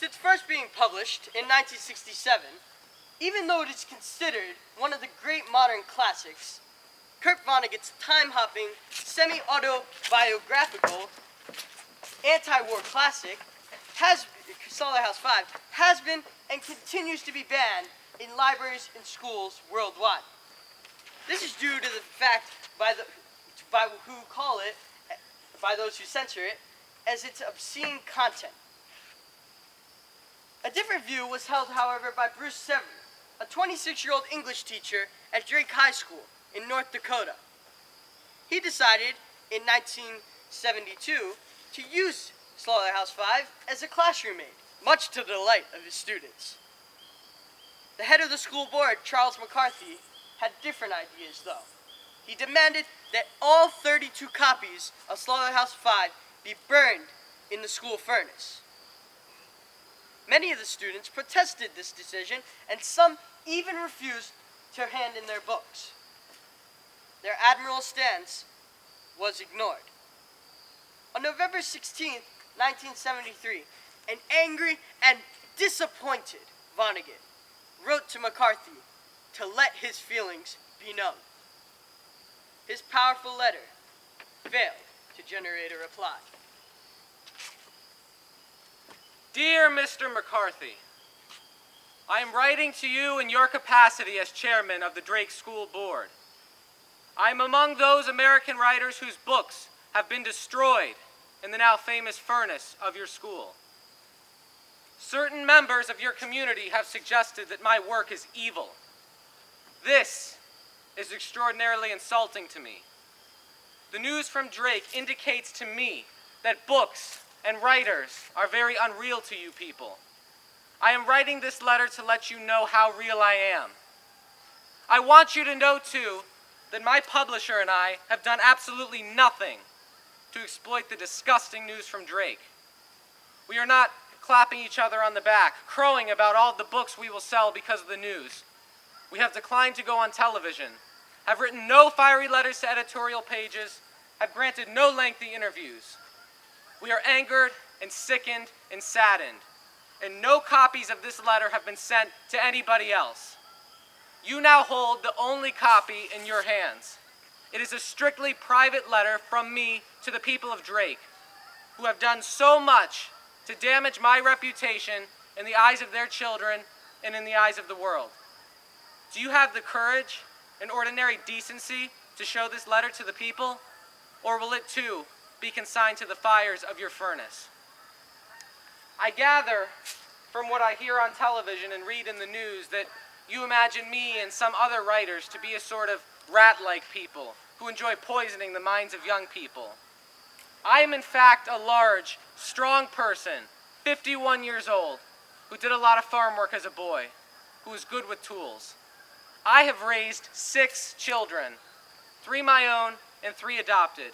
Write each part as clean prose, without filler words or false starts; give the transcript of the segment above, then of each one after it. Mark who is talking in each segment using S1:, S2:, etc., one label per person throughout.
S1: Since first being published in 1967, even though it is considered one of the great modern classics, Kurt Vonnegut's time-hopping, semi-autobiographical, anti-war classic, Slaughterhouse 5, has been and continues to be banned in libraries and schools worldwide. This is due to the fact by those who censor it, as its obscene content. A different view was held, however, by Bruce Severy, a 26-year-old English teacher at Drake High School in North Dakota. He decided in 1972 to use Slaughterhouse 5 as a classroom aid, much to the delight of his students. The head of the school board, Charles McCarthy, had different ideas, though. He demanded that all 32 copies of Slaughterhouse 5 be burned in the school furnace. Many of the students protested this decision, and some even refused to hand in their books. Their admirable stance was ignored. On November 16, 1973, an angry and disappointed Vonnegut wrote to McCarthy to let his feelings be known. His powerful letter failed to generate a reply.
S2: Dear Mr. McCarthy, I am writing to you in your capacity as chairman of the Drake School Board. I am among those American writers whose books have been destroyed in the now famous furnace of your school. Certain members of your community have suggested that my work is evil. This is extraordinarily insulting to me. The news from Drake indicates to me that books and writers are very unreal to you people. I am writing this letter to let you know how real I am. I want you to know, too, that my publisher and I have done absolutely nothing to exploit the disgusting news from Drake. We are not clapping each other on the back, crowing about all the books we will sell because of the news. We have declined to go on television, have written no fiery letters to editorial pages, have granted no lengthy interviews. We are angered and sickened and saddened, and no copies of this letter have been sent to anybody else. You now hold the only copy in your hands. It is a strictly private letter from me to the people of Drake, who have done so much to damage my reputation in the eyes of their children and in the eyes of the world. Do you have the courage and ordinary decency to show this letter to the people, or will it too be consigned to the fires of your furnace? I gather from what I hear on television and read in the news that you imagine me and some other writers to be a sort of rat-like people who enjoy poisoning the minds of young people. I am in fact a large, strong person, 51 years old, who did a lot of farm work as a boy, who was good with tools. I have raised 6 children, 3 my own and 3 adopted.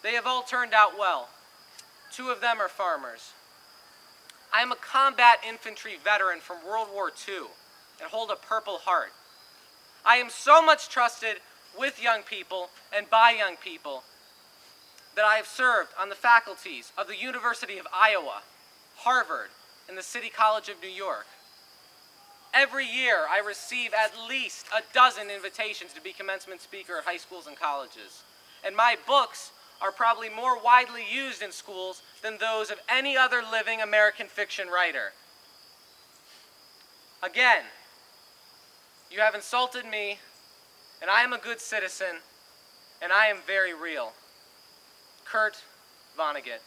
S2: They have all turned out well. 2 of them are farmers. I am a combat infantry veteran from World War II and hold a Purple Heart. I am so much trusted with young people and by young people that I have served on the faculties of the University of Iowa, Harvard, and the City College of New York. Every year I receive at least a dozen invitations to be commencement speaker at high schools and colleges. And my books are probably more widely used in schools than those of any other living American fiction writer. Again, you have insulted me, and I am a good citizen, and I am very real. Kurt Vonnegut.